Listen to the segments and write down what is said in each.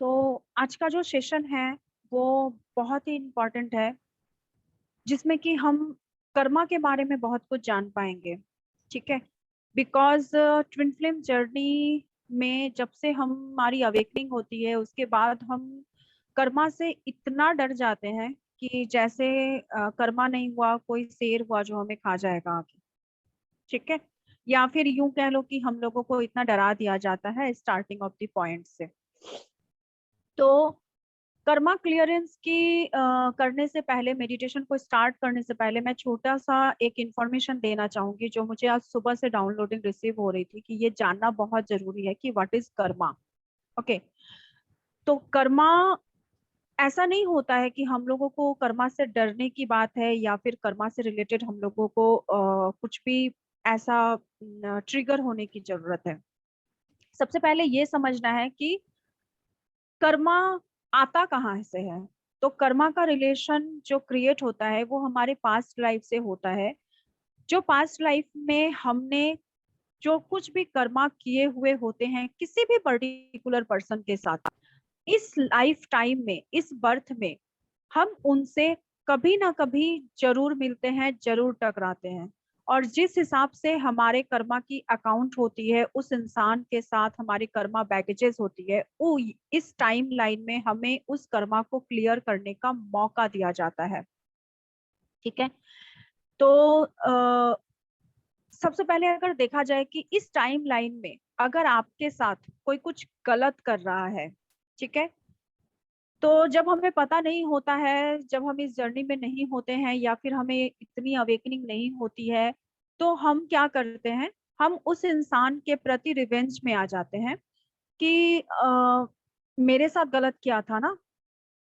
तो आज का जो सेशन है वो बहुत ही इम्पोर्टेंट है, जिसमें कि हम कर्मा के बारे में बहुत कुछ जान पाएंगे। ठीक है, बिकॉज ट्विन फ्लेम जर्नी में जब से हमारी अवेकनिंग होती है उसके बाद हम कर्मा से इतना डर जाते हैं कि जैसे कर्मा नहीं हुआ कोई शेर हुआ जो हमें खा जाएगा आगे। ठीक है, या फिर यूं कह लो कि हम लोगों को इतना डरा दिया जाता है स्टार्टिंग ऑफ द पॉइंट से। तो कर्मा क्लियरेंस की करने से पहले, मेडिटेशन को स्टार्ट करने से पहले मैं छोटा सा एक इंफॉर्मेशन देना चाहूंगी जो मुझे आज सुबह से डाउनलोडिंग रिसीव हो रही थी कि ये जानना बहुत जरूरी है कि व्हाट इज कर्मा। ओके, तो कर्मा ऐसा नहीं होता है कि हम लोगों को कर्मा से डरने की बात है या फिर कर्मा से रिलेटेड हम लोगों को कुछ भी ऐसा ट्रिगर होने की जरूरत है। सबसे पहले ये समझना है कि कर्मा आता कहाँ से है। तो कर्मा का रिलेशन जो क्रिएट होता है वो हमारे पास्ट लाइफ से होता है। जो पास्ट लाइफ में हमने जो कुछ भी कर्मा किए हुए होते हैं किसी भी पर्टिकुलर पर्सन के साथ, इस लाइफ टाइम में, इस बर्थ में हम उनसे कभी ना कभी जरूर मिलते हैं, जरूर टकराते हैं। और जिस हिसाब से हमारे कर्मा की अकाउंट होती है, उस इंसान के साथ हमारी कर्मा बैगेजेस होती है, वो इस टाइम लाइन में हमें उस कर्मा को क्लियर करने का मौका दिया जाता है। ठीक है, तो सबसे पहले अगर देखा जाए कि इस टाइम लाइन में अगर आपके साथ कोई कुछ गलत कर रहा है, ठीक है, तो जब हमें पता नहीं होता है, जब हम इस जर्नी में नहीं होते हैं या फिर हमें इतनी अवेकनिंग नहीं होती है, तो हम क्या करते हैं, हम उस इंसान के प्रति रिवेंज में आ जाते हैं कि मेरे साथ गलत किया था ना,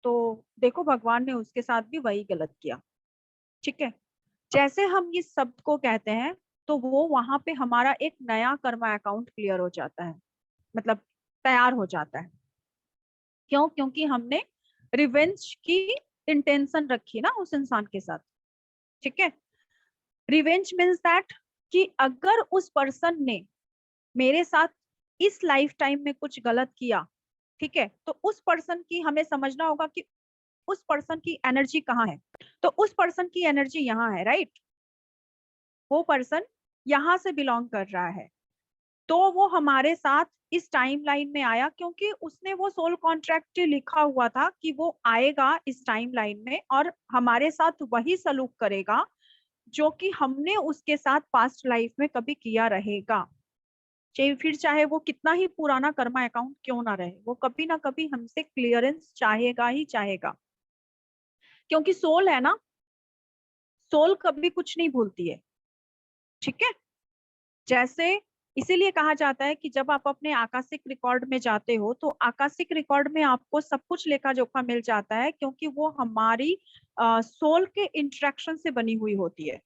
तो देखो भगवान ने उसके साथ भी वही गलत किया। ठीक है, जैसे हम इस शब्द को कहते हैं तो वो वहां पे हमारा एक नया कर्मा अकाउंट क्लियर हो जाता है, मतलब तैयार हो जाता है। क्यों? क्योंकि हमने रिवेंज की इंटेंशन रखी ना उस इंसान के साथ। ठीक है, रिवेंज मीन्स दैट कि अगर उस पर्सन ने मेरे साथ इस लाइफ टाइम में कुछ गलत किया, ठीक है, तो उस पर्सन की हमें समझना होगा कि उस पर्सन की एनर्जी कहाँ है। तो उस पर्सन की एनर्जी यहाँ है, राइट। वो पर्सन यहाँ से बिलोंग कर रहा है, तो वो हमारे साथ इस टाइम लाइन में आया क्योंकि उसने वो सोल कॉन्ट्रैक्ट लिखा हुआ था कि वो आएगा इस टाइम लाइन में और हमारे साथ वही सलूक करेगा जो कि हमने उसके साथ पास्ट लाइफ में कभी किया रहेगा। चाहे वो कितना ही पुराना कर्मा अकाउंट क्यों ना रहे, वो कभी ना कभी हमसे क्लियरेंस चाहेगा ही चाहेगा। क्योंकि सोल है ना, सोल कभी कुछ नहीं भूलती है। ठीक है, जैसे इसीलिए कहा जाता है कि जब आप अपने आकाशिक रिकॉर्ड में जाते हो तो आकाशिक रिकॉर्ड में आपको सब कुछ लेखा जोखा मिल जाता है, क्योंकि वो हमारी सोल के इंटरेक्शन से बनी हुई होती है।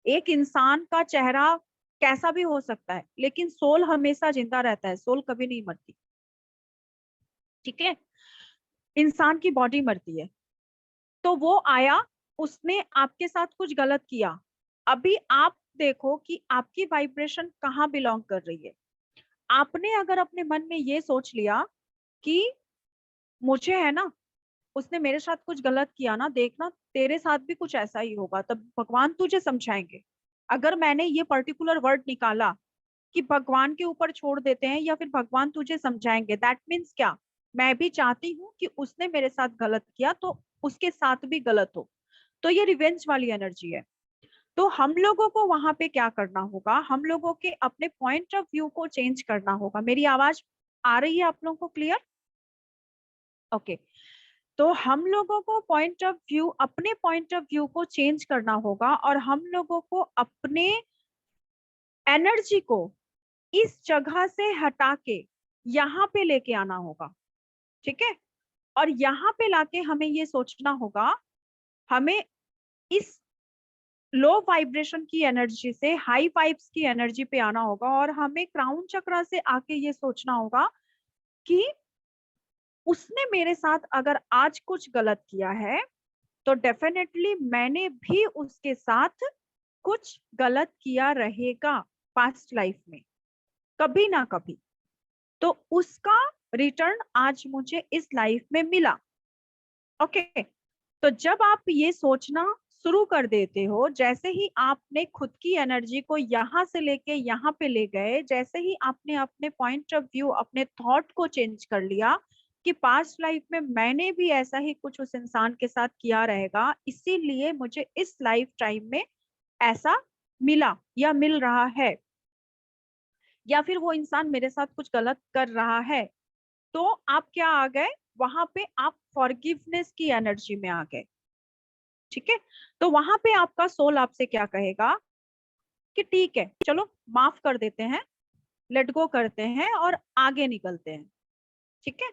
एक इंसान का चेहरा कैसा भी हो सकता है लेकिन सोल हमेशा जिंदा रहता है, सोल कभी नहीं मरती। ठीक है, इंसान की बॉडी मरती है। तो वो आया, उसने आपके साथ कुछ गलत किया। अभी आप देखो कि आपकी वाइब्रेशन कहाँ बिलोंग कर रही है। आपने अगर अपने मन में ये सोच लिया कि मुझे है ना, उसने मेरे साथ कुछ गलत किया ना, देखना तेरे साथ भी कुछ ऐसा ही होगा, तब भगवान तुझे समझाएंगे। अगर मैंने ये पर्टिकुलर वर्ड निकाला कि भगवान के ऊपर छोड़ देते हैं या फिर भगवान तुझे समझाएंगे, दैट मीन्स क्या, मैं भी चाहती हूँ कि उसने मेरे साथ गलत किया तो उसके साथ भी गलत हो। तो ये रिवेंज वाली एनर्जी है। तो हम लोगों को वहां पे क्या करना होगा, हम लोगों के अपने पॉइंट ऑफ व्यू को चेंज करना होगा। मेरी आवाज आ रही है आप लोगों को क्लियर? ओके, तो हम लोगों को पॉइंट ऑफ व्यू, अपने पॉइंट ऑफ व्यू को चेंज करना होगा और हम लोगों को अपने एनर्जी को इस जगह से हटा के यहाँ पे लेके आना होगा। ठीक है, और यहाँ पे लाके हमें ये सोचना होगा, हमें इस लो वाइब्रेशन की एनर्जी से हाई वाइब्स की एनर्जी पे आना होगा और हमें क्राउन चक्र से आके ये सोचना होगा कि उसने मेरे साथ अगर आज कुछ गलत किया है तो डेफिनेटली मैंने भी उसके साथ कुछ गलत किया रहेगा पास्ट लाइफ में, कभी ना कभी। तो उसका रिटर्न आज मुझे इस लाइफ में मिला। ओके, तो जब आप ये सोचना शुरू कर देते हो, जैसे ही आपने खुद की एनर्जी को यहाँ से लेके यहाँ पे ले गए, जैसे ही आपने अपने पॉइंट ऑफ व्यू, अपने थॉट को चेंज कर लिया कि पास्ट लाइफ में मैंने भी ऐसा ही कुछ उस इंसान के साथ किया रहेगा, इसीलिए मुझे इस लाइफ टाइम में ऐसा मिला या मिल रहा है, या फिर वो इंसान मेरे साथ कुछ गलत कर रहा है, तो आप क्या आ गए वहां पे, आप फॉरगिवनेस की एनर्जी में आ गए। ठीक है, तो वहां पे आपका सोल आपसे क्या कहेगा कि ठीक है, चलो माफ कर देते हैं, लेट गो करते हैं और आगे निकलते हैं। ठीक है,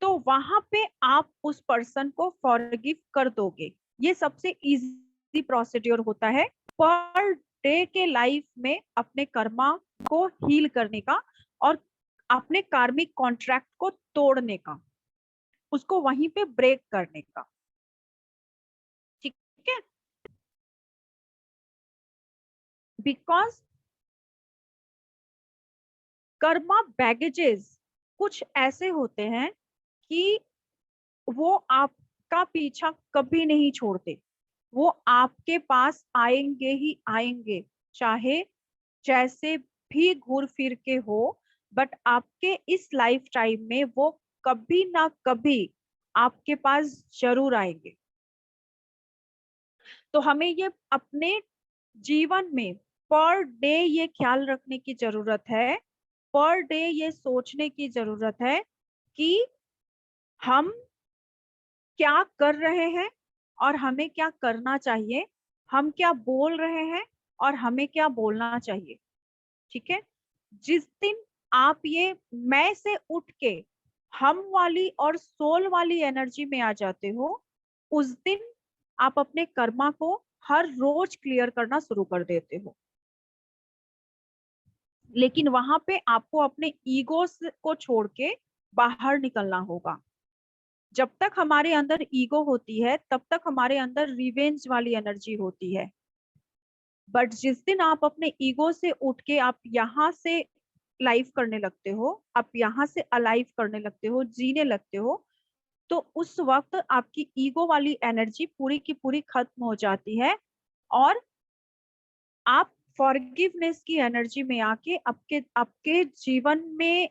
तो वहां पे आप उस पर्सन को फॉरगिव कर दोगे। ये सबसे इजी प्रोसीड्योर होता है पर डे के लाइफ में अपने कर्मा को हील करने का और अपने कार्मिक कॉन्ट्रैक्ट को तोड़ने का, उसको वहीं पे ब्रेक करने का। ठीक है, बिकॉज कर्मा बैगेजेस कुछ ऐसे होते हैं कि वो आपका पीछा कभी नहीं छोड़ते, वो आपके पास आएंगे ही आएंगे, चाहे जैसे भी घूर फिर के हो, बट आपके इस लाइफ टाइम में वो कभी ना कभी आपके पास जरूर आएंगे। तो हमें ये अपने जीवन में पर डे ये ख्याल रखने की जरूरत है, पर डे ये सोचने की जरूरत है कि हम क्या कर रहे हैं और हमें क्या करना चाहिए, हम क्या बोल रहे हैं और हमें क्या बोलना चाहिए। ठीक है, जिस दिन आप ये मैं से उठ के हम वाली और सोल वाली एनर्जी में आ जाते हो, उस दिन आप अपने कर्मा को हर रोज क्लियर करना शुरू कर देते हो। लेकिन वहां पे आपको अपने ईगो को छोड़ के बाहर निकलना होगा। जब तक हमारे अंदर ईगो होती है तब तक हमारे अंदर रिवेंज वाली एनर्जी होती है, बट जिस दिन आप अपने ईगो से उठ के आप यहाँ से लाइफ करने लगते हो, आप यहाँ से अलाइव करने लगते हो, जीने लगते हो, तो उस वक्त आपकी ईगो वाली एनर्जी पूरी की पूरी खत्म हो जाती है और आप फॉरगिवनेस की एनर्जी में आके आपके आपके जीवन में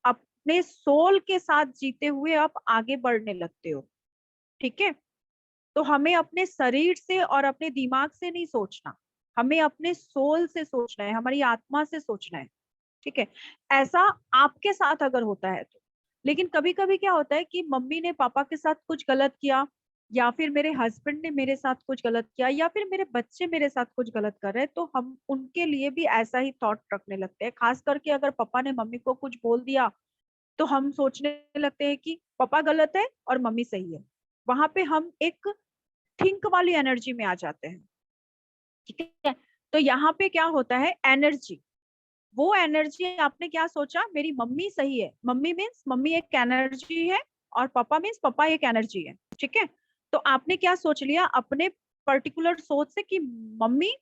अपने सोल के साथ जीते हुए आप आगे बढ़ने लगते हो। ठीक है, तो हमें अपने शरीर से और अपने दिमाग से नहीं सोचना, हमें अपने सोल से सोचना है, हमारी आत्मा से सोचना है। ठीक है, ऐसा आपके साथ अगर होता है तो। लेकिन कभी कभी क्या होता है कि मम्मी ने पापा के साथ कुछ गलत किया, या फिर मेरे हस्बैंड ने मेरे साथ कुछ गलत किया, या फिर मेरे बच्चे मेरे साथ कुछ गलत कर रहे हैं, तो हम उनके लिए भी ऐसा ही थॉट रखने लगते हैं। खास करके अगर पापा ने मम्मी को कुछ बोल दिया तो हम सोचने लगते हैं कि पापा गलत है और मम्मी सही है। वहां पे हम एक थिंक वाली एनर्जी में आ जाते हैं। ठीक है, तो यहाँ पे क्या होता है, एनर्जी, वो एनर्जी आपने क्या सोचा, मेरी मम्मी सही है, मम्मी मीन्स मम्मी एक एनर्जी है और पापा मीन्स पापा एक एनर्जी है। ठीक है, तो आपने क्या सोच लिया अपने पर्टिकुलर सोच से कि मम्मी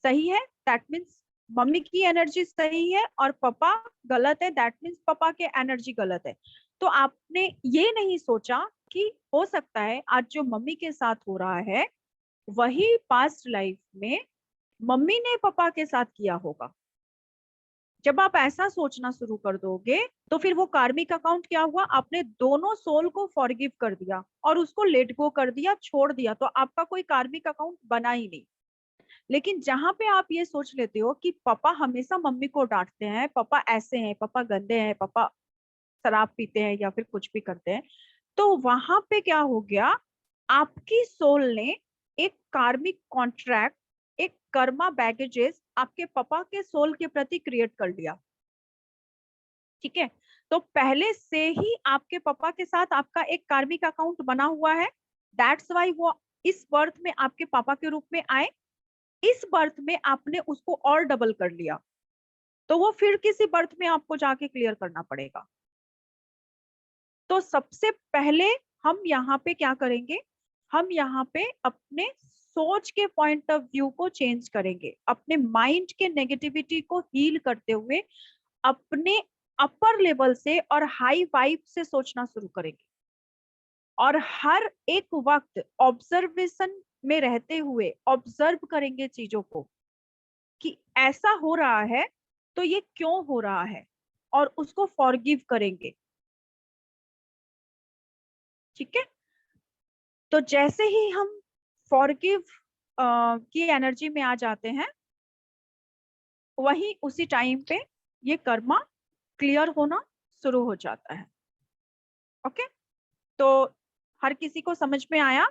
सही है, दैट मीन्स मम्मी की एनर्जी सही है, और पापा गलत है, दैट मीन्स पापा के एनर्जी गलत है। तो आपने ये नहीं सोचा कि हो सकता है आज जो मम्मी के साथ हो रहा है वही पास्ट लाइफ में मम्मी ने पापा के साथ किया होगा। जब आप ऐसा सोचना शुरू कर दोगे तो फिर वो कार्मिक अकाउंट क्या हुआ, आपने दोनों सोल को फॉरगिव कर दिया और उसको लेट गो कर दिया, छोड़ दिया, तो आपका कोई कार्मिक अकाउंट बना ही नहीं। लेकिन जहां पे आप ये सोच लेते हो कि पापा हमेशा मम्मी को डांटते हैं, पापा ऐसे हैं, पापा गंदे हैं, पापा शराब पीते हैं या फिर कुछ भी करते हैं, तो वहां पे क्या हो गया, आपकी सोल ने एक कार्मिक कॉन्ट्रैक्ट, एक कर्मा बैगेजेस आपके पापा के सोल के प्रति क्रिएट कर लिया। ठीक है, तो पहले से ही आपके पापा के साथ आपका एक कार्मिक अकाउंट बना हुआ है, दैट्स वाई वो इस बर्थ में आपके पापा के रूप में आए, इस बर्थ में आपने उसको और डबल कर लिया, तो वो फिर किसी बर्थ में आपको जाके क्लियर करना पड़ेगा। तो सबसे पहले हम यहाँ पे क्या करेंगे, हम यहाँ पे अपने सोच के पॉइंट ऑफ व्यू को चेंज करेंगे, अपने माइंड के नेगेटिविटी को हील करते हुए अपने अपर लेवल से और हाई वाइब से सोचना शुरू करेंगे, और हर एक वक्त ऑब्जर्वेशन में रहते हुए ऑब्जर्व करेंगे चीजों को कि ऐसा हो रहा है तो ये क्यों हो रहा है, और उसको फॉरगिव करेंगे। ठीक है। तो जैसे ही हम फॉरगिव की एनर्जी में आ जाते हैं, वही उसी टाइम पे ये कर्मा क्लियर होना शुरू हो जाता है। ओके। तो हर किसी को समझ में आया?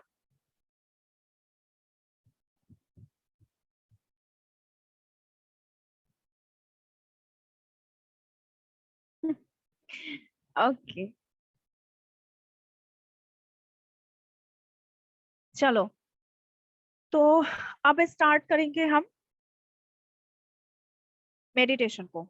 ओके। चलो, तो अब स्टार्ट करेंगे हम मेडिटेशन को।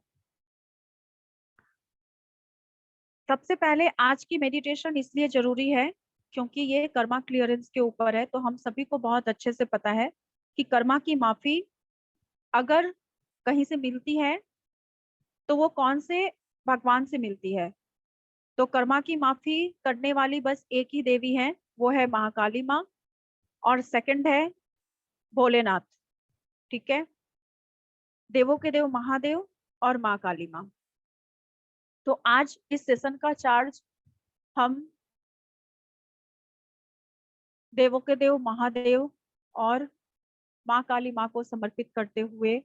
सबसे पहले आज की मेडिटेशन इसलिए जरूरी है क्योंकि ये कर्मा क्लियरेंस के ऊपर है। तो हम सभी को बहुत अच्छे से पता है कि कर्मा की माफी अगर कहीं से मिलती है तो वो कौन से भगवान से मिलती है। तो कर्मा की माफी करने वाली बस एक ही देवी है, वो है महाकाली माँ, और सेकंड है भोलेनाथ। ठीक है। देवों के देव महादेव और माँ काली माँ। तो आज इस सेशन का चार्ज हम देवों के देव महादेव और माँ काली माँ को समर्पित करते हुए,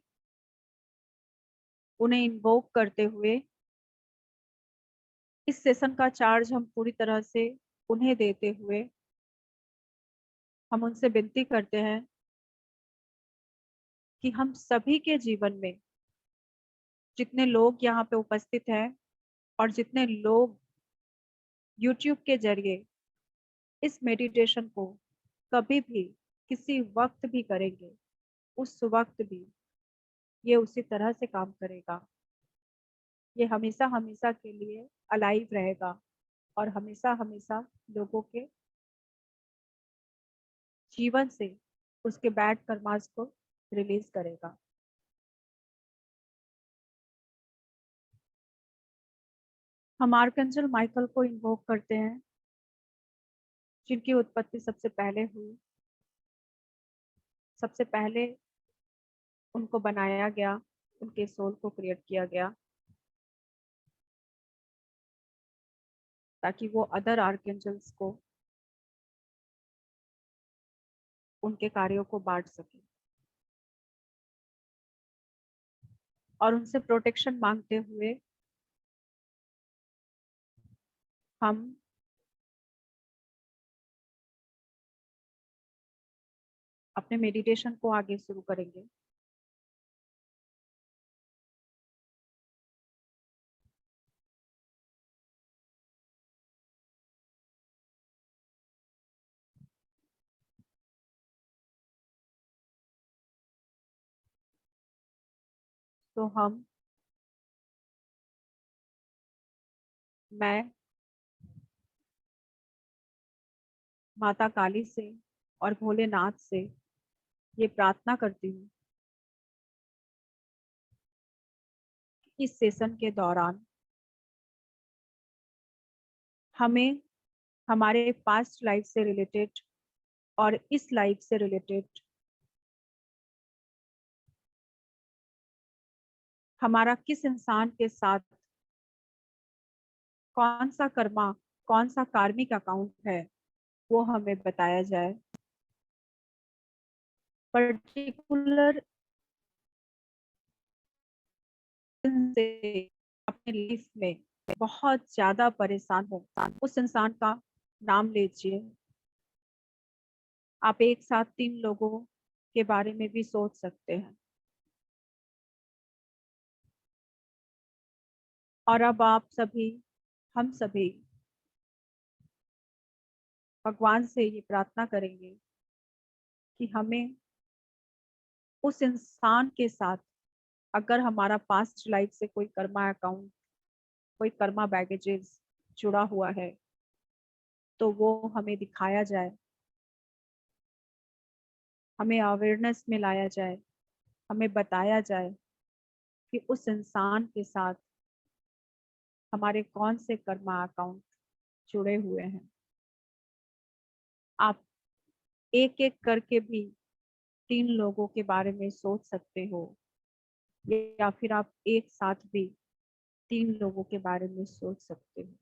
उन्हें इन्वोक करते हुए, इस सेशन का चार्ज हम पूरी तरह से उन्हें देते हुए हम उनसे विनती करते हैं कि हम सभी के जीवन में जितने लोग यहाँ पे उपस्थित हैं और जितने लोग YouTube के जरिए इस मेडिटेशन को कभी भी किसी वक्त भी करेंगे, उस वक्त भी ये उसी तरह से काम करेगा। ये हमेशा हमेशा के लिए अलाइव रहेगा और हमेशा हमेशा लोगों के जीवन से उसके बैड कर्मास को रिलीज करेगा। हम आर्कएंजल माइकल को इन्वोक करते हैं, जिनकी उत्पत्ति सबसे पहले हुई, सबसे पहले उनको बनाया गया, उनके सोल को क्रिएट किया गया ताकि वो अदर आर्कएंजल्स को उनके कार्यों को बांट सके और उनसे प्रोटेक्शन मांगते हुए हम अपने मेडिटेशन को आगे शुरू करेंगे। तो मैं माता काली से और भोलेनाथ से ये प्रार्थना करती हूँ कि इस सेशन के दौरान हमें हमारे पास्ट लाइफ से रिलेटेड और इस लाइफ से रिलेटेड हमारा किस इंसान के साथ कौन सा कर्मा, कौन सा कार्मिक अकाउंट है, वो हमें बताया जाए। पर्टिकुलर से अपने लाइफ में बहुत ज्यादा परेशान हो, उस इंसान का नाम लीजिए। आप एक साथ 3 लोगों के बारे में भी सोच सकते हैं। और अब आप सभी, हम सभी भगवान से ये प्रार्थना करेंगे कि हमें उस इंसान के साथ, अगर हमारा पास्ट लाइफ से कोई कर्मा अकाउंट, कोई कर्मा बैगेजेस जुड़ा हुआ है, तो वो हमें दिखाया जाए, हमें अवेयरनेस में लाया जाए, हमें बताया जाए कि उस इंसान के साथ हमारे कौन से कर्मा अकाउंट जुड़े हुए हैं। आप एक एक करके भी 3 लोगों के बारे में सोच सकते हो, या फिर आप एक साथ भी 3 लोगों के बारे में सोच सकते हो।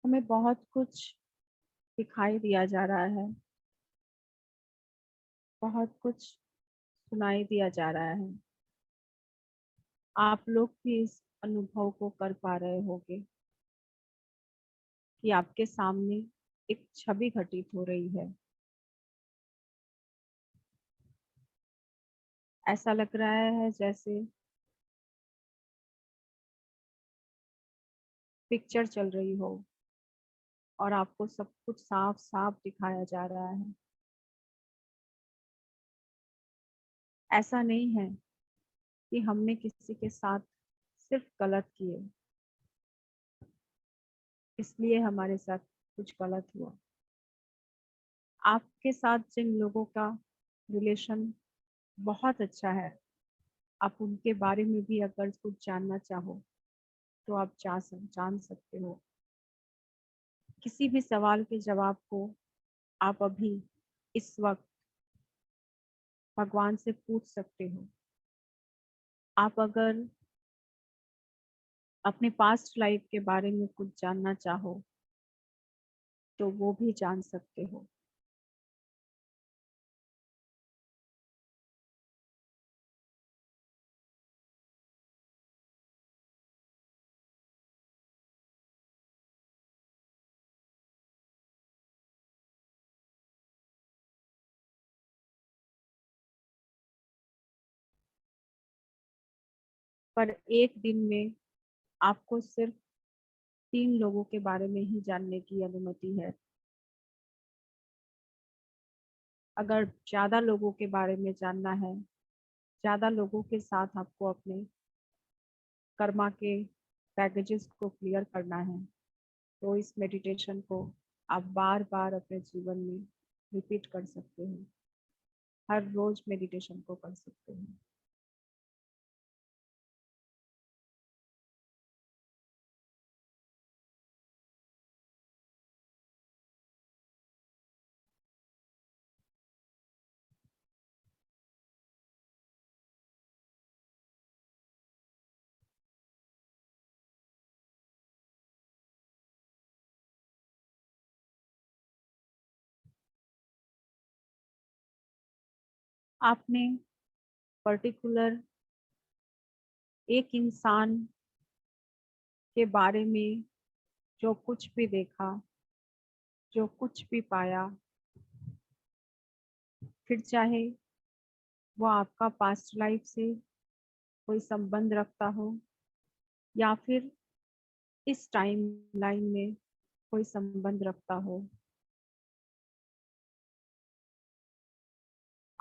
हमें बहुत कुछ दिखाई दिया जा रहा है, बहुत कुछ सुनाई दिया जा रहा है। आप लोग भी इस अनुभव को कर पा रहे होंगे कि आपके सामने एक छवि घटित हो रही है। ऐसा लग रहा है जैसे पिक्चर चल रही हो और आपको सब कुछ साफ साफ दिखाया जा रहा है। ऐसा नहीं है कि हमने किसी के साथ सिर्फ गलत किए, इसलिए हमारे साथ कुछ गलत हुआ। आपके साथ जिन लोगों का रिलेशन बहुत अच्छा है, आप उनके बारे में भी अगर कुछ जानना चाहो तो आप जान सकते हो। किसी भी सवाल के जवाब को आप अभी इस वक्त भगवान से पूछ सकते हो। आप अगर अपने पास्ट लाइफ के बारे में कुछ जानना चाहो तो वो भी जान सकते हो। पर एक दिन में आपको सिर्फ 3 लोगों के बारे में ही जानने की अनुमति है। अगर ज्यादा लोगों के बारे में जानना है, ज्यादा लोगों के साथ आपको अपने कर्मा के पैकेजेस को क्लियर करना है, तो इस मेडिटेशन को आप बार बार अपने जीवन में रिपीट कर सकते हैं। हर रोज मेडिटेशन को कर सकते हैं। आपने पर्टिकुलर एक इंसान के बारे में जो कुछ भी देखा, जो कुछ भी पाया, फिर चाहे वो आपका पास्ट लाइफ से कोई संबंध रखता हो या फिर इस टाइम लाइन में कोई संबंध रखता हो,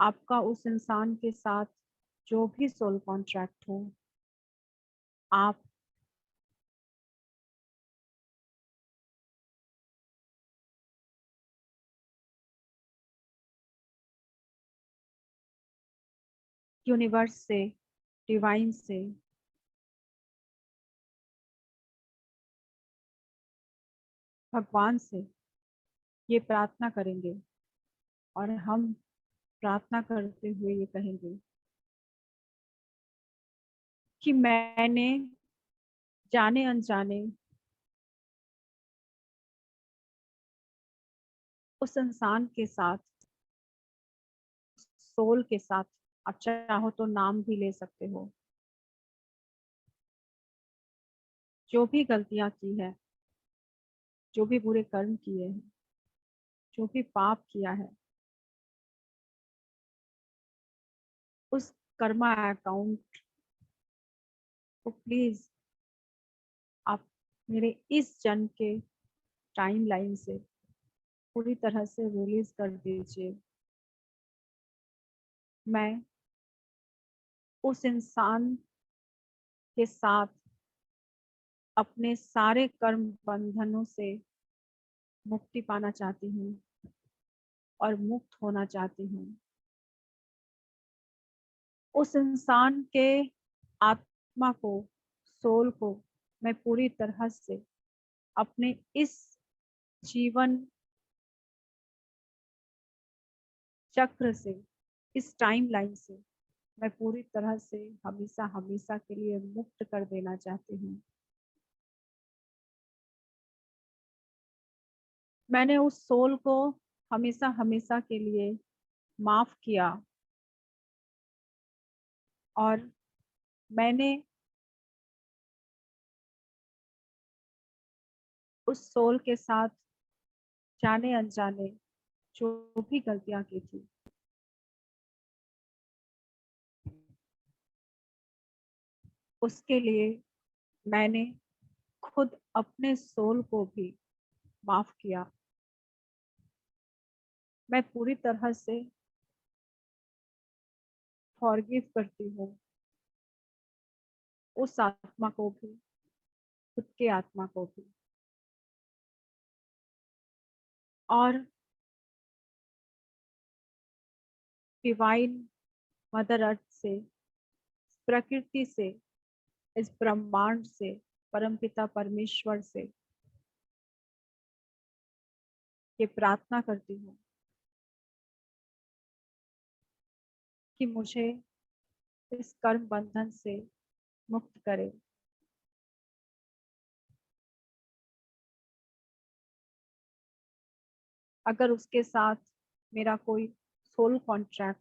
आपका उस इंसान के साथ जो भी सोल कॉन्ट्रैक्ट हो, आप यूनिवर्स से, डिवाइन से, भगवान से ये प्रार्थना करेंगे और हम प्रार्थना करते हुए ये कहेंगे कि मैंने जाने अनजाने उस इंसान के साथ, सोल के साथ, आप चाहो तो नाम भी ले सकते हो, जो भी गलतियां की है, जो भी बुरे कर्म किए हैं, जो भी पाप किया है, उस कर्मा अकाउंट को प्लीज आप मेरे इस जन्म के टाइम लाइन से पूरी तरह से रिलीज कर दीजिए। मैं उस इंसान के साथ अपने सारे कर्म बंधनों से मुक्ति पाना चाहती हूँ और मुक्त होना चाहती हूँ। उस इंसान के आत्मा को, सोल को मैं पूरी तरह से अपने इस जीवन चक्र से, इस टाइम लाइन से मैं पूरी तरह से हमेशा हमेशा के लिए मुक्त कर देना चाहती हूँ। मैंने उस सोल को हमेशा हमेशा के लिए माफ किया और मैंने उस सोल के साथ जाने अनजाने जो भी गलतियां की थी, उसके लिए मैंने खुद अपने सोल को भी माफ किया। मैं पूरी तरह से फॉरगिव करती हूँ उस आत्मा को भी, खुद के आत्मा को भी, और डिवाइन मदर अर्थ से, प्रकृति से, इस ब्रह्मांड से, परमपिता परमेश्वर से ये प्रार्थना करती हूँ कि मुझे इस कर्म बंधन से मुक्त करे। अगर उसके साथ मेरा कोई सोल कॉन्ट्रैक्ट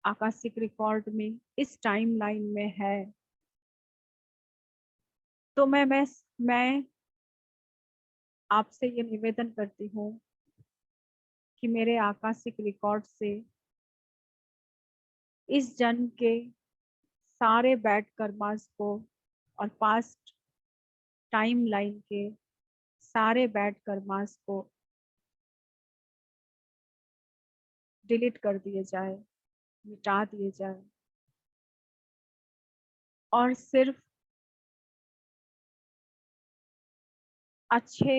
आकाशिक रिकॉर्ड में इस टाइम लाइन में है, तो मैं आपसे ये निवेदन करती हूँ कि मेरे आकाशिक रिकॉर्ड से इस जन्म के सारे बैड कर्मास को और पास्ट टाइम लाइन के सारे बैड कर्मास को डिलीट कर दिए जाए, मिटा दिए जाए, और सिर्फ अच्छे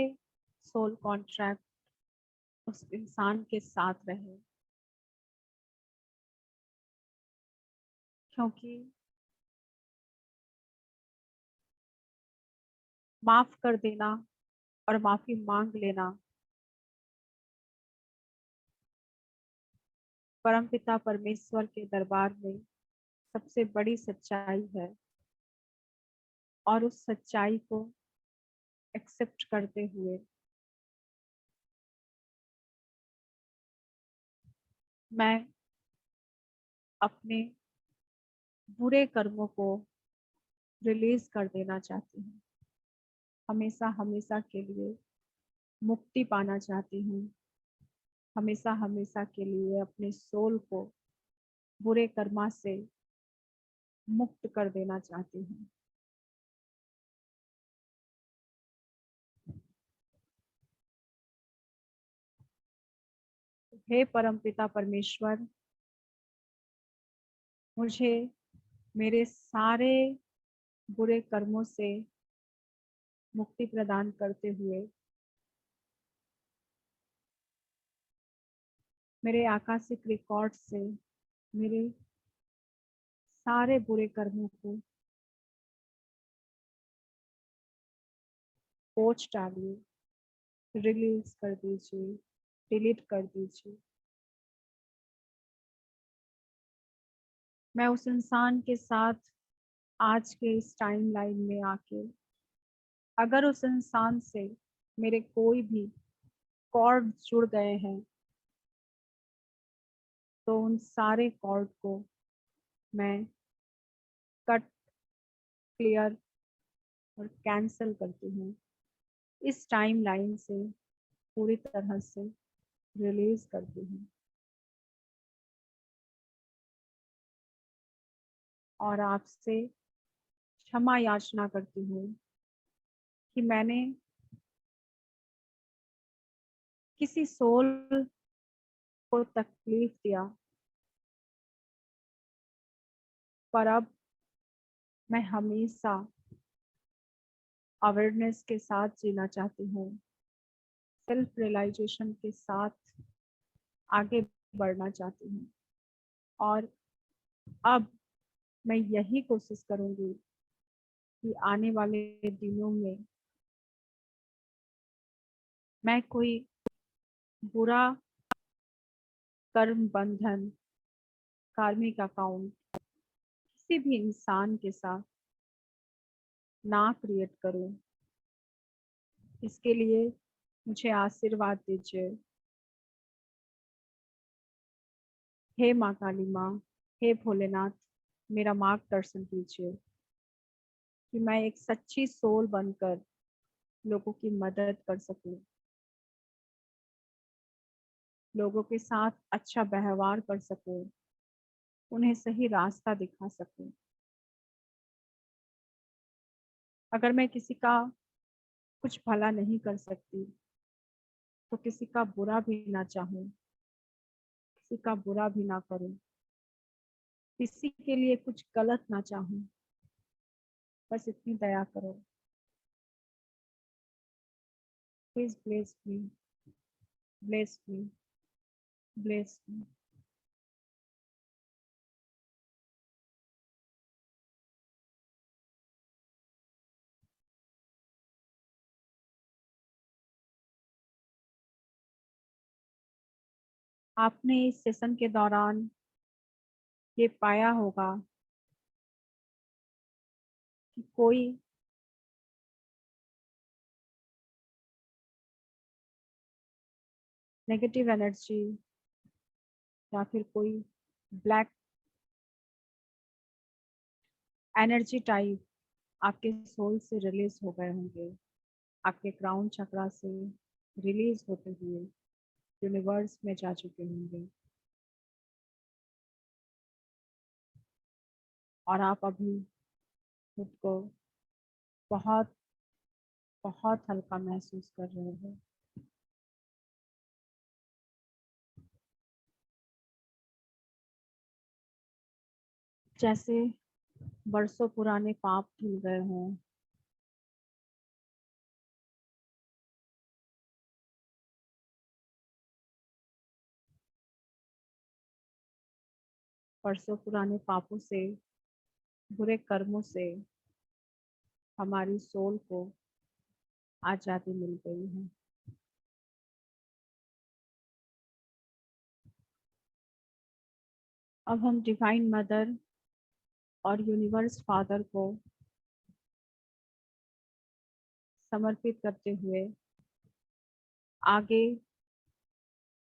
सोल कॉन्ट्रैक्ट उस इंसान के साथ रहे। क्योंकि माफ कर देना और माफी मांग लेना परमपिता परमेश्वर के दरबार में सबसे बड़ी सच्चाई है, और उस सच्चाई को एक्सेप्ट करते हुए मैं अपने बुरे कर्मों को रिलीज कर देना चाहती हूँ, हमेशा हमेशा के लिए मुक्ति पाना चाहती हूँ, हमेशा हमेशा के लिए अपने सोल को बुरे कर्मा से मुक्त कर देना चाहती हूँ। हे परमपिता परमेश्वर, मुझे मेरे सारे बुरे कर्मों से मुक्ति प्रदान करते हुए मेरे आकाशिक रिकॉर्ड से मेरे सारे बुरे कर्मों को पोंछ डालिए, रिलीज कर दीजिए, डिलीट कर दीजिए। मैं उस इंसान के साथ आज के इस टाइम लाइन में आके, अगर उस इंसान से मेरे कोई भी कॉर्ड जुड़ गए हैं तो उन सारे कॉर्ड को मैं कट, क्लियर और कैंसल करती हूँ। इस टाइम लाइन से पूरी तरह से रिलीज करती हूँ और आपसे क्षमा याचना करती हूँ कि मैंने किसी सोल को तकलीफ दिया, पर अब मैं हमेशा अवेयरनेस के साथ जीना चाहती हूँ, सेल्फ रियलाइजेशन के साथ आगे बढ़ना चाहती हूँ। और अब मैं यही कोशिश करूंगी कि आने वाले दिनों में मैं कोई बुरा कर्म बंधन, कार्मिक अकाउंट किसी भी इंसान के साथ ना क्रिएट करूं। इसके लिए मुझे आशीर्वाद दीजिए। हे माँ काली माँ, हे भोलेनाथ, मेरा मार्गदर्शन कीजिए कि मैं एक सच्ची सोल बनकर लोगों की मदद कर सकूं, लोगों के साथ अच्छा व्यवहार कर सकूं, उन्हें सही रास्ता दिखा सकूं। अगर मैं किसी का कुछ भला नहीं कर सकती तो किसी का बुरा भी ना चाहूं, किसी का बुरा भी ना करूं, किसी के लिए कुछ गलत ना चाहूं। बस इतनी दया करो। Please bless me, bless me, bless me. आपने इस सेशन के दौरान ये पाया होगा कि कोई नेगेटिव एनर्जी या फिर कोई ब्लैक एनर्जी टाइप आपके सोल से रिलीज हो गए होंगे, आपके क्राउन चक्रा से रिलीज होते हुए यूनिवर्स में जा चुके होंगे और आप अभी खुद को बहुत बहुत हल्का महसूस कर रहे हो। जैसे बरसों पुराने पाप धुल गए हों, बरसों पुराने पापों से, बुरे कर्मों से हमारी सोल को आज़ादी मिल गई है। अब हम डिवाइन मदर और यूनिवर्स फादर को समर्पित करते हुए आगे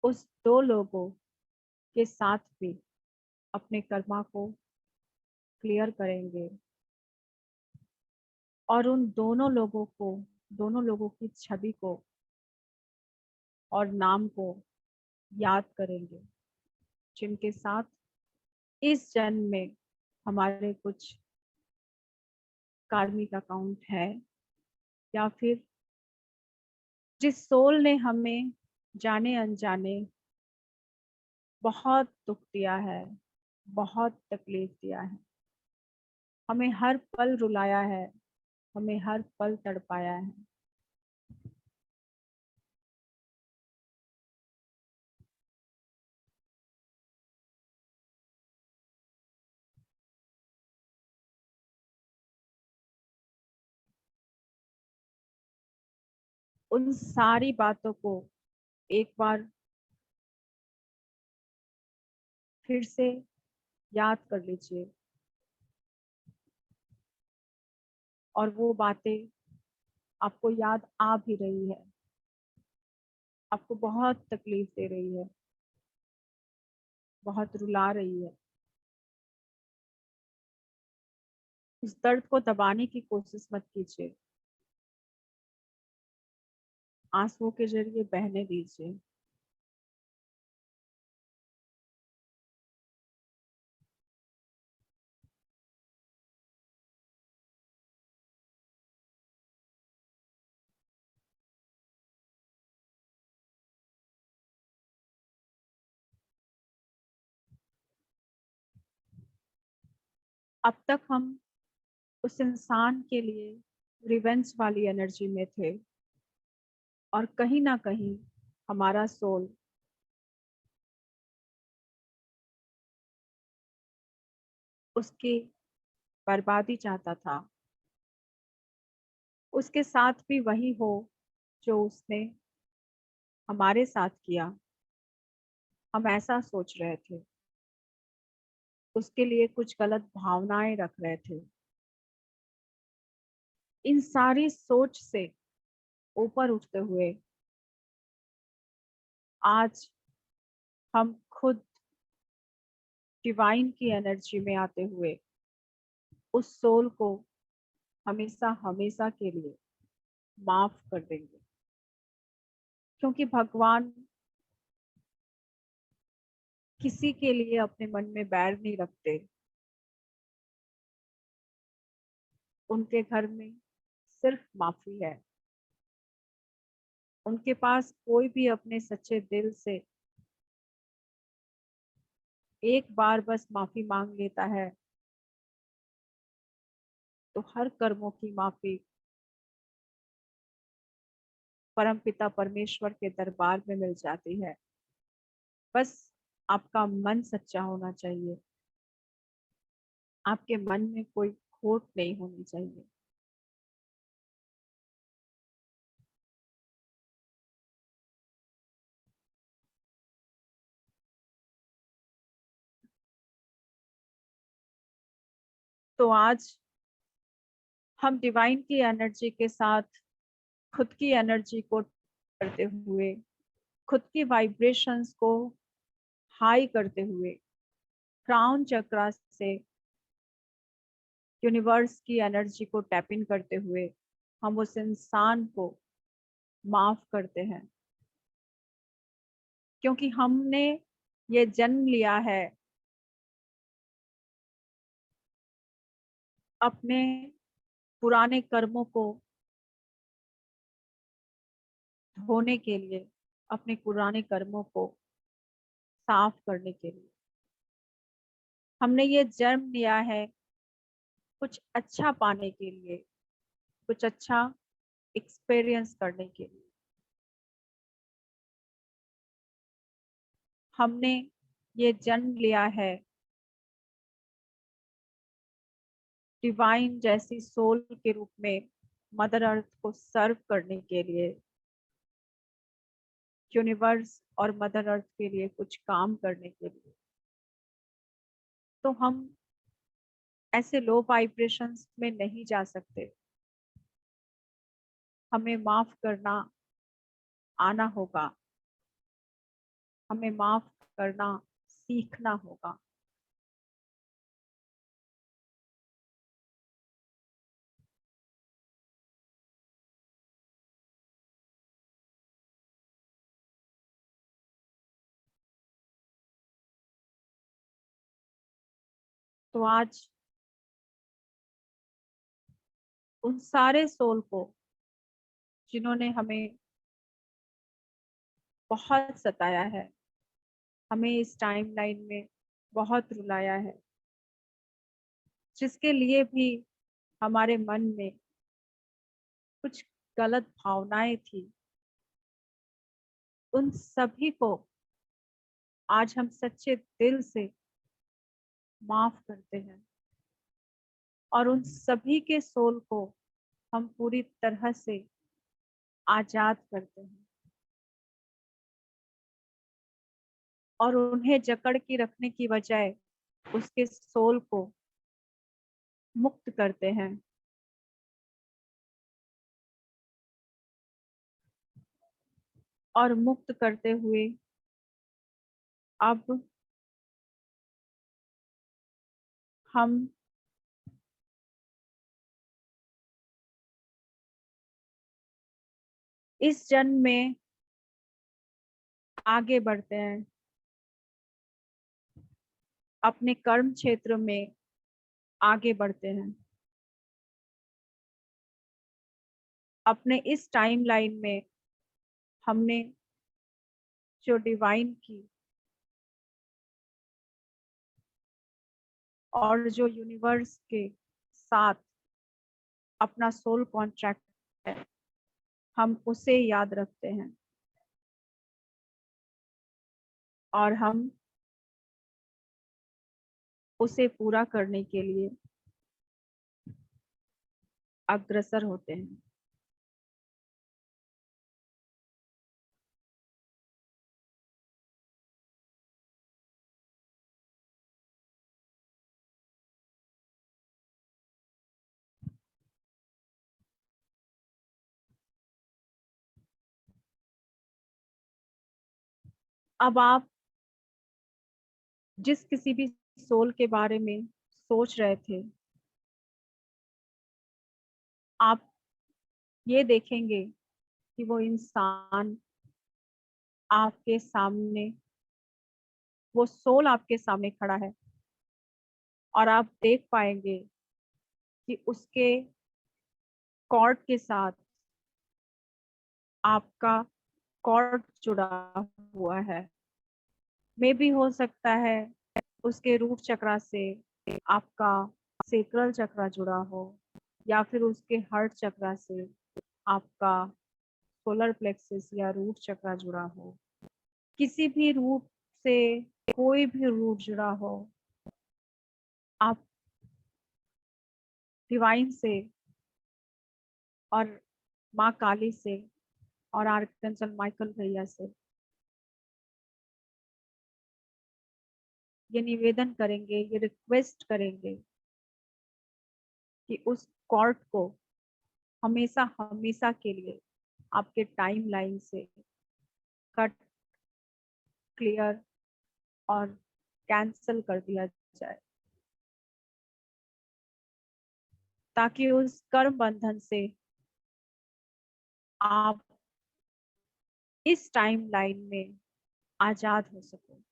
उस दो लोगों के साथ भी अपने कर्मा को क्लियर करेंगे और उन दोनों लोगों की छवि को और नाम को याद करेंगे, जिनके साथ इस जन्म में हमारे कुछ कार्मिक अकाउंट है, या फिर जिस सोल ने हमें जाने अनजाने बहुत दुख दिया है, बहुत तकलीफ दिया है, हमें हर पल रुलाया है, हमें हर पल तड़पाया है। उन सारी बातों को एक बार फिर से याद कर लीजिए, और वो बातें आपको याद आ भी रही है, आपको बहुत तकलीफ दे रही है, बहुत रुला रही है। उस दर्द को दबाने की कोशिश मत कीजिए, आंसुओं के जरिए बहने दीजिए। अब तक हम उस इंसान के लिए रिवेंज वाली एनर्जी में थे, और कहीं ना कहीं हमारा सोल उसकी बर्बादी चाहता था। उसके साथ भी वही हो जो उसने हमारे साथ किया, हम ऐसा सोच रहे थे, उसके लिए कुछ गलत भावनाएं रख रहे थे। इन सारी सोच से ऊपर उठते हुए आज हम खुद डिवाइन की एनर्जी में आते हुए उस सोल को हमेशा हमेशा के लिए माफ कर देंगे, क्योंकि भगवान किसी के लिए अपने मन में बैर नहीं रखते। उनके घर में सिर्फ माफी है। उनके पास कोई भी अपने सच्चे दिल से एक बार बस माफी मांग लेता है तो हर कर्मों की माफी परमपिता परमेश्वर के दरबार में मिल जाती है। बस आपका मन सच्चा होना चाहिए, आपके मन में कोई खोट नहीं होनी चाहिए। तो आज हम डिवाइन की एनर्जी के साथ खुद की एनर्जी को करते हुए, खुद की वाइब्रेशंस को हाई करते हुए, क्राउन चक्रा से यूनिवर्स की एनर्जी को टैप इन करते हुए हम उस इंसान को माफ करते हैं, क्योंकि हमने ये जन्म लिया है अपने पुराने कर्मों को धोने के लिए, अपने पुराने कर्मों को साफ करने के लिए। हमने ये जन्म लिया है कुछ अच्छा पाने के लिए, कुछ अच्छा एक्सपीरियंस करने के लिए। हमने ये जन्म लिया है डिवाइन जैसी सोल के रूप में मदर अर्थ को सर्व करने के लिए, यूनिवर्स और मदर अर्थ के लिए कुछ काम करने के लिए। तो हम ऐसे लो वाइब्रेशंस में नहीं जा सकते, हमें माफ करना आना होगा, हमें माफ करना सीखना होगा। तो आज उन सारे सोल को जिन्होंने हमें बहुत सताया है, हमें इस टाइम लाइन में बहुत रुलाया है, जिसके लिए भी हमारे मन में कुछ गलत भावनाएं थी, उन सभी को आज हम सच्चे दिल से माफ करते हैं और उन सभी के सोल को हम पूरी तरह से आजाद करते हैं और उन्हें जकड़ के रखने की बजाय उसके सोल को मुक्त करते हैं। और मुक्त करते हुए अब हम इस जन्म में आगे बढ़ते हैं, अपने कर्म क्षेत्र में आगे बढ़ते हैं, अपने इस टाइम लाइन में हमने जो डिवाइन की और जो यूनिवर्स के साथ अपना सोल कॉन्ट्रैक्ट है, हम उसे याद रखते हैं और हम उसे पूरा करने के लिए अग्रसर होते हैं। अब आप जिस किसी भी सोल के बारे में सोच रहे थे, आप ये देखेंगे कि वो इंसान आपके सामने, वो सोल आपके सामने खड़ा है और आप देख पाएंगे कि उसके कॉर्ड के साथ आपका कॉर्ड जुड़ा हुआ है। मे भी हो सकता है उसके रूट चक्रा से आपका सेक्रल चक्रा जुड़ा हो या फिर उसके हार्ट चक्रा से आपका सोलर प्लेक्सस या रूट चक्रा जुड़ा हो। किसी भी रूट से कोई भी रूट जुड़ा हो, आप डिवाइन से और माँ काली से और आर्कएंजल माइकल भैया से ये निवेदन करेंगे, ये रिक्वेस्ट करेंगे कि उस कॉर्ड को हमेशा हमेशा के लिए आपके टाइम लाइन से कट, क्लियर और कैंसल कर दिया जाए, ताकि उस कर्म बंधन से आप इस टाइम लाइन में आजाद हो सको।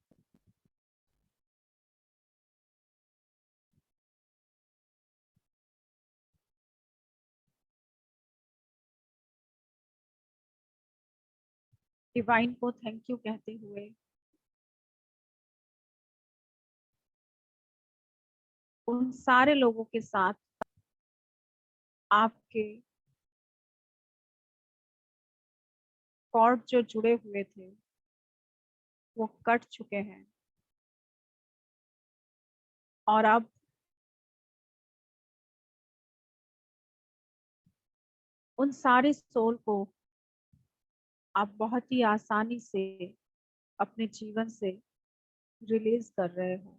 डिवाइन को थैंक यू कहते हुए उन सारे लोगों के साथ आपके कॉर्ड जो जुड़े हुए थे वो कट चुके हैं और अब उन सारे सोल को आप बहुत ही आसानी से अपने जीवन से रिलीज कर रहे हो,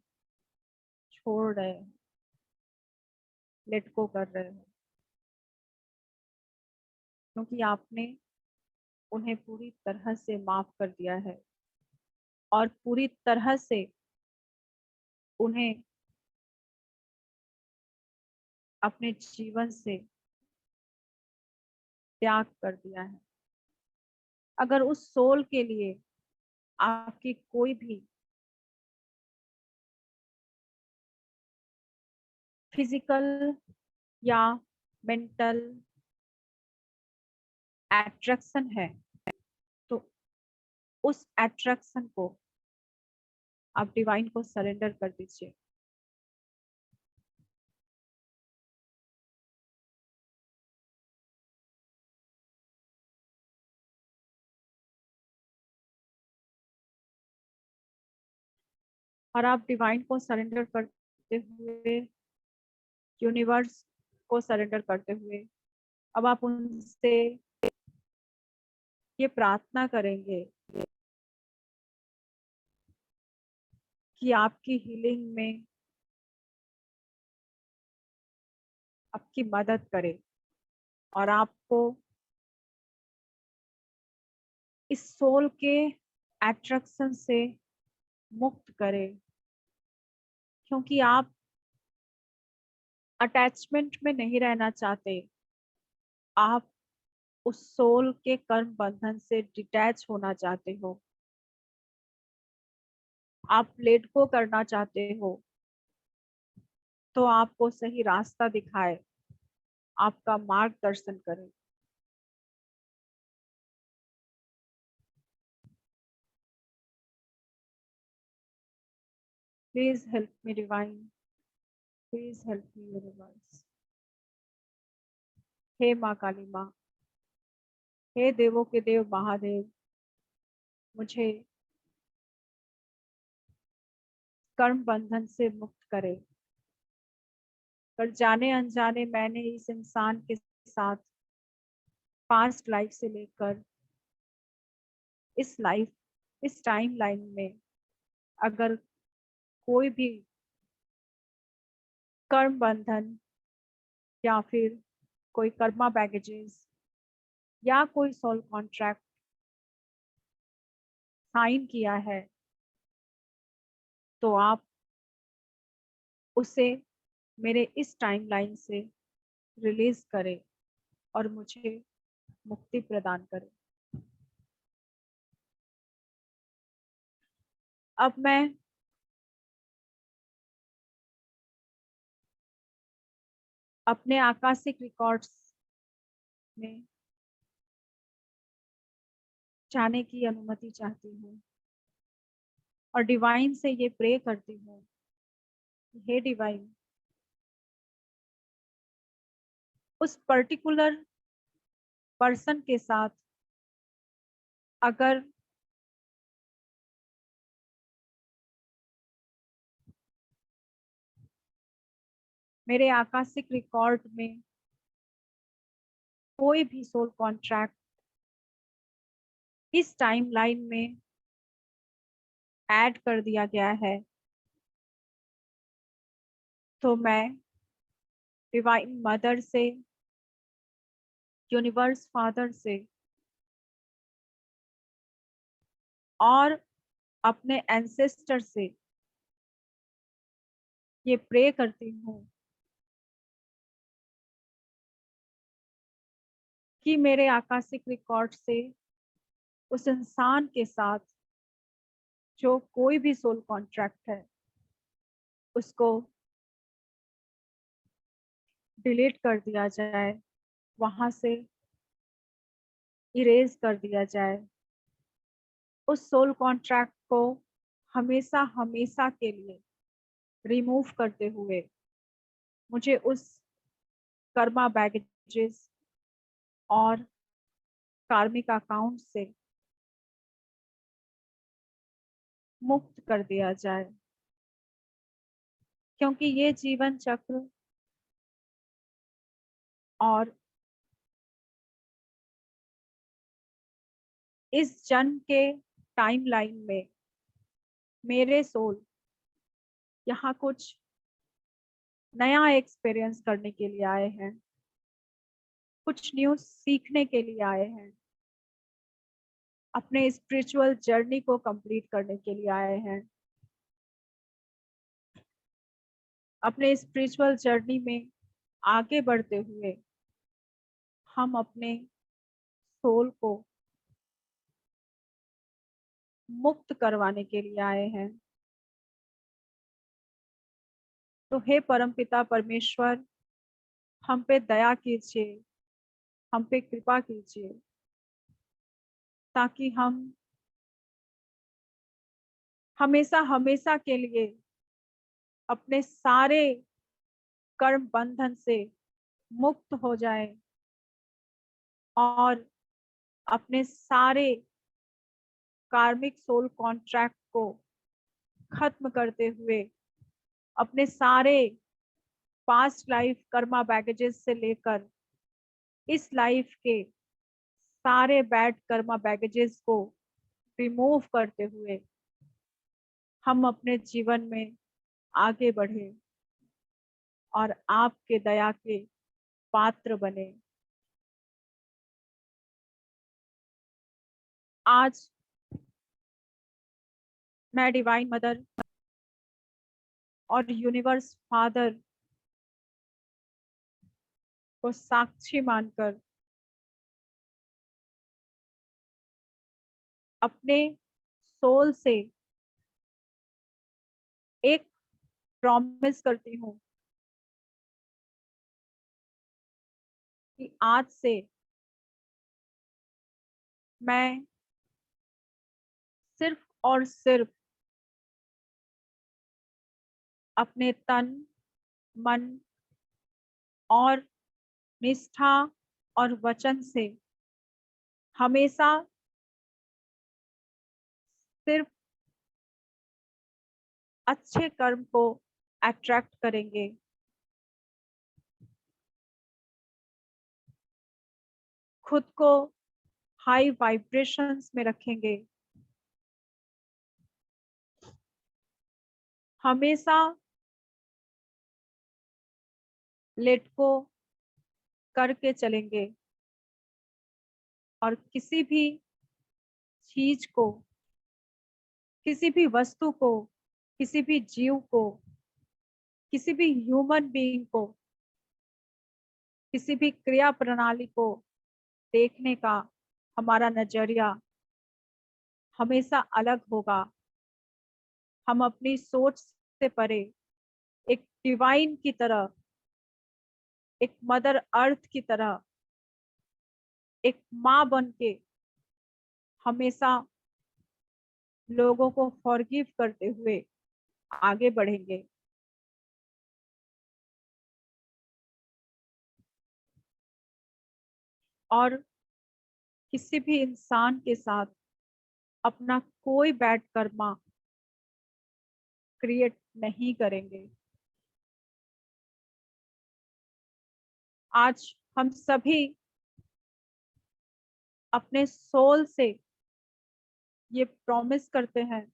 छोड़ रहे हो, लेट गो कर रहे हो, क्योंकि आपने उन्हें पूरी तरह से माफ कर दिया है और पूरी तरह से उन्हें अपने जीवन से त्याग कर दिया है। अगर उस सोल के लिए आपकी कोई भी फिजिकल या मेंटल एट्रैक्शन है, तो उस एट्रैक्शन को आप डिवाइन को सरेंडर कर दीजिए। और आप डिवाइन को सरेंडर करते हुए, यूनिवर्स को सरेंडर करते हुए, अब आप उनसे ये प्रार्थना करेंगे कि आपकी हीलिंग में आपकी मदद करे और आपको इस सोल के एट्रैक्शन से मुक्त करे, क्योंकि आप अटैचमेंट में नहीं रहना चाहते। आप उस सोल के कर्म बंधन से डिटैच होना चाहते हो, आप लेट गो करना चाहते हो। तो आपको सही रास्ता दिखाए, आपका मार्गदर्शन करे। Please help me divine, please help me universe. हे माँ काली माँ, हे देवों के देव महादेव, मुझे कर्म बंधन से मुक्त करे। पर जाने अनजाने मैंने इस इंसान के साथ पास्ट लाइफ से लेकर इस टाइम लाइन में अगर कोई भी कर्म बंधन या फिर कोई कर्मा बैगेजेस या कोई सोल कॉन्ट्रैक्ट साइन किया है, तो आप उसे मेरे इस टाइमलाइन से रिलीज करें और मुझे मुक्ति प्रदान करें। अब मैं अपने आकाशिक रिकॉर्ड्स में जाने की अनुमति चाहती हूँ और डिवाइन से ये प्रे करती हूँ, हे डिवाइन, उस पर्टिकुलर पर्सन के साथ अगर मेरे आकाशिक रिकॉर्ड में कोई भी सोल कॉन्ट्रैक्ट इस टाइम लाइन में ऐड कर दिया गया है, तो मैं डिवाइन मदर से, यूनिवर्स फादर से और अपने एंसेस्टर से ये प्रे करती हूँ कि मेरे आकाशिक रिकॉर्ड से उस इंसान के साथ जो कोई भी सोल कॉन्ट्रैक्ट है उसको डिलीट कर दिया जाए, वहां से इरेज कर दिया जाए। उस सोल कॉन्ट्रैक्ट को हमेशा हमेशा के लिए रिमूव करते हुए मुझे उस कर्मा बैगेजेस और कार्मिक अकाउंट से मुक्त कर दिया जाए, क्योंकि ये जीवन चक्र और इस जन्म के टाइम लाइन में मेरे सोल यहाँ कुछ नया एक्सपीरियंस करने के लिए आए हैं, कुछ न्यू सीखने के लिए आए हैं, अपने स्पिरिचुअल जर्नी को कंप्लीट करने के लिए आए हैं। अपने स्पिरिचुअल जर्नी में आगे बढ़ते हुए हम अपने सोल को मुक्त करवाने के लिए आए हैं। तो हे परमपिता परमेश्वर, हम पे दया कीजिए, हम पे कृपा कीजिए, ताकि हम हमेशा हमेशा के लिए अपने सारे कर्म बंधन से मुक्त हो जाए और अपने सारे कार्मिक सोल कॉन्ट्रैक्ट को खत्म करते हुए अपने सारे पास्ट लाइफ कर्मा बैगेजेस से लेकर इस लाइफ के सारे बैड कर्मा बैगेजेस को रिमूव करते हुए हम अपने जीवन में आगे बढ़े और आपके दया के पात्र बने। आज मैं डिवाइन मदर और यूनिवर्स फादर को साक्षी मानकर अपने सोल से एक प्रॉमिस करती हूँ कि आज से मैं सिर्फ और सिर्फ अपने तन, मन और निष्ठा और वचन से हमेशा सिर्फ अच्छे कर्म को अट्रैक्ट करेंगे। खुद को हाई वाइब्रेशंस में रखेंगे। हमेशा लेट को करके चलेंगे और किसी भी चीज को, किसी भी वस्तु को, किसी भी जीव को, किसी भी ह्यूमन बीइंग को, किसी भी क्रिया प्रणाली को देखने का हमारा नजरिया हमेशा अलग होगा। हम अपनी सोच से परे एक डिवाइन की तरह, एक मदर अर्थ की तरह, एक माँ बन के हमेशा लोगों को फॉरगिव करते हुए आगे बढ़ेंगे। और किसी भी इंसान के साथ अपना कोई बैड कर्मा क्रिएट नहीं करेंगे। आज हम सभी अपने सोल से ये प्रॉमिस करते हैं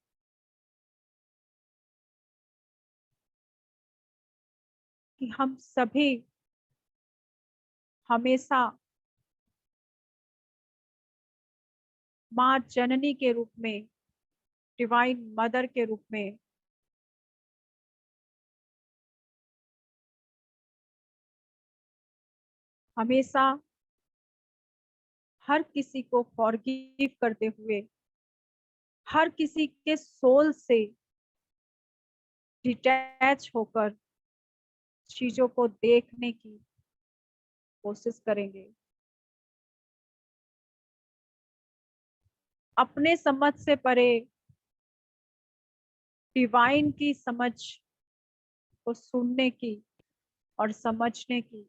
कि हम सभी हमेशा माँ जननी के रूप में, डिवाइन मदर के रूप में हमेशा हर किसी को फॉरगिव करते हुए, हर किसी के सोल से डिटैच होकर चीजों को देखने की कोशिश करेंगे। अपने समझ से परे डिवाइन की समझ को सुनने की और समझने की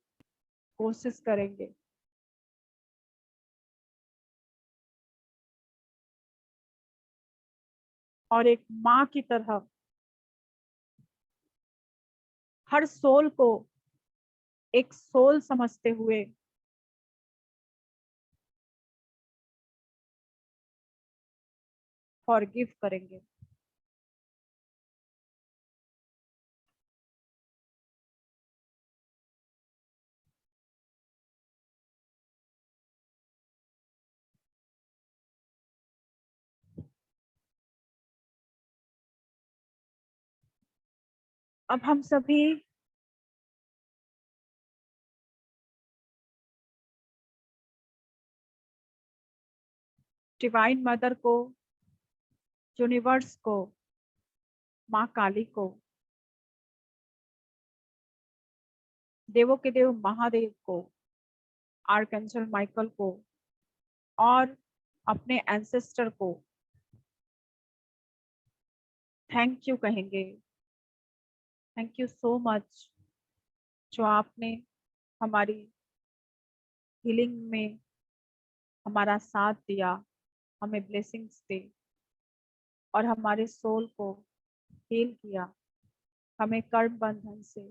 कोशिश करेंगे। और एक माँ की तरह हर सोल को एक सोल समझते हुए फॉरगिव करेंगे। अब हम सभी डिवाइन मदर को, यूनिवर्स को, माँ काली को, देवों के देव महादेव को, आर्कएंजल माइकल को और अपने एंसेस्टर को थैंक यू कहेंगे। थैंक यू सो मच जो आपने हमारी हीलिंग में हमारा साथ दिया, हमें ब्लेसिंग्स दी और हमारे सोल को हील किया, हमें कर्म बंधन से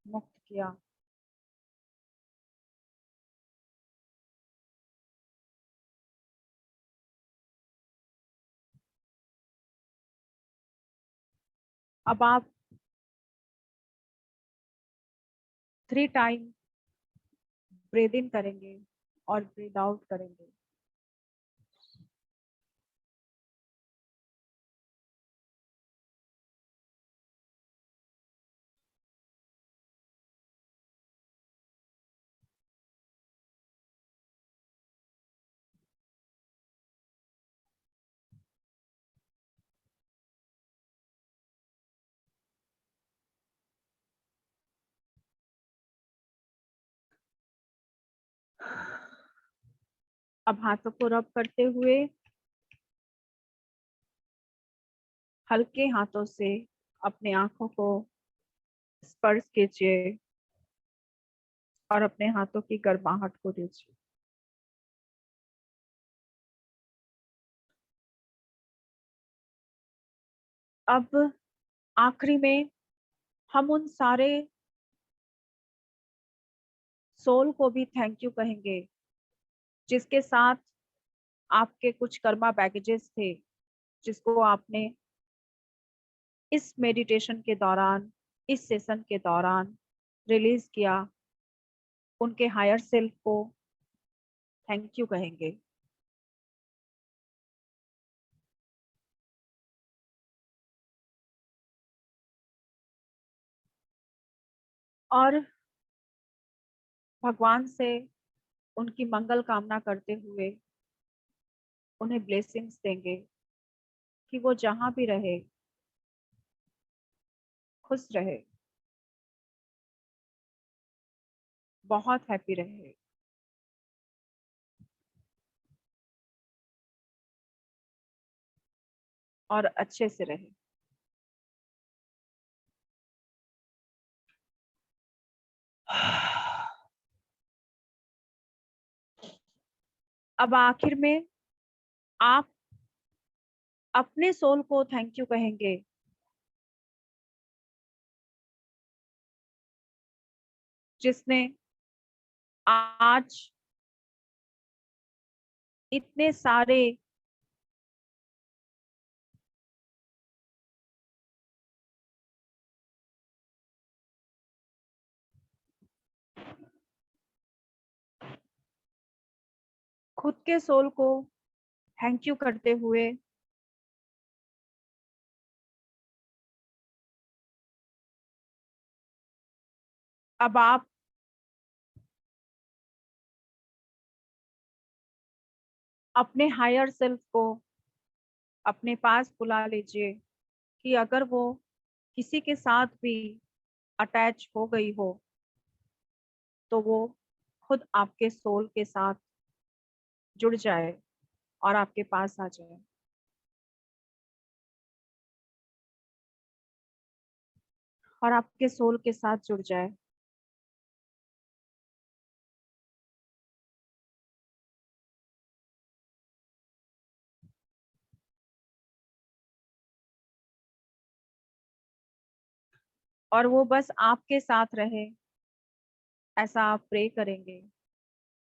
मुक्त किया। अब आप 3 टाइम ब्रीद इन करेंगे और ब्रीद आउट करेंगे। अब हाथों को रब करते हुए हल्के हाथों से अपने आंखों को स्पर्श कीजिए और अपने हाथों की गर्माहट को दीजिए। अब आखिरी में हम उन सारे सोल को भी थैंक यू कहेंगे जिसके साथ आपके कुछ कर्मा बैगेजेस थे, जिसको आपने इस मेडिटेशन के दौरान, इस सेशन के दौरान रिलीज किया। उनके हायर सेल्फ को थैंक यू कहेंगे। और भगवान से उनकी मंगल कामना करते हुए उन्हें ब्लेसिंग्स देंगे कि वो जहां भी रहे खुश रहे, बहुत हैप्पी रहे। और अच्छे से रहे। अब आखिर में आप अपने सोल को थैंक यू कहेंगे जिसने आज इतने सारे खुद के सोल को थैंक यू करते हुए अब आप अपने हायर सेल्फ को अपने पास बुला लीजिए कि अगर वो किसी के साथ भी अटैच हो गई हो तो वो खुद आपके सोल के साथ जुड़ जाए और आपके पास आ जाए। और आपके सोल के साथ जुड़ जाए। और वो बस आपके साथ रहे, ऐसा आप प्रे करेंगे।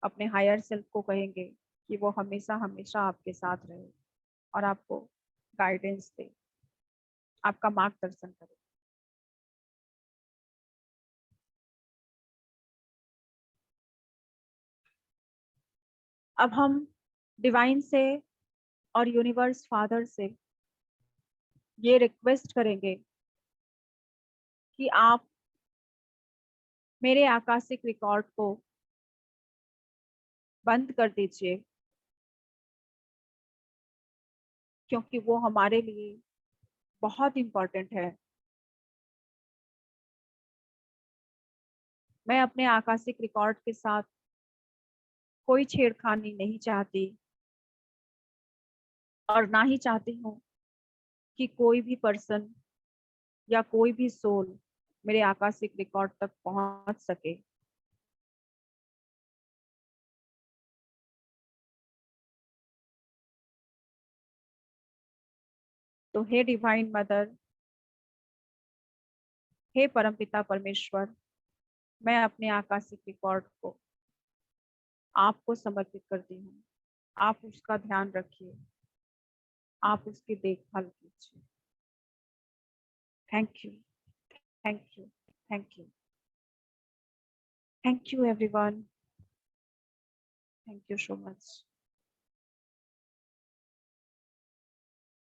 अपने हायर सेल्फ को कहेंगे कि वो हमेशा हमेशा आपके साथ रहे और आपको गाइडेंस दे, आपका मार्गदर्शन करे। अब हम डिवाइन से और यूनिवर्स फादर से ये रिक्वेस्ट करेंगे कि आप मेरे आकाशिक रिकॉर्ड को बंद कर दीजिए, क्योंकि वो हमारे लिए बहुत इम्पोर्टेंट है। मैं अपने आकाशिक रिकॉर्ड के साथ कोई छेड़खानी नहीं चाहती और ना ही चाहती हूँ कि कोई भी पर्सन या कोई भी सोल मेरे आकाशिक रिकॉर्ड तक पहुंच सके। तो हे डिवाइन मदर, हे परमपिता परमेश्वर, मैं अपने आकाशिक रिकॉर्ड को आपको समर्पित करती हूँ। आप उसका ध्यान रखिए, आप उसकी देखभाल कीजिए। Thank you, thank you, thank you, thank you everyone, thank you so much.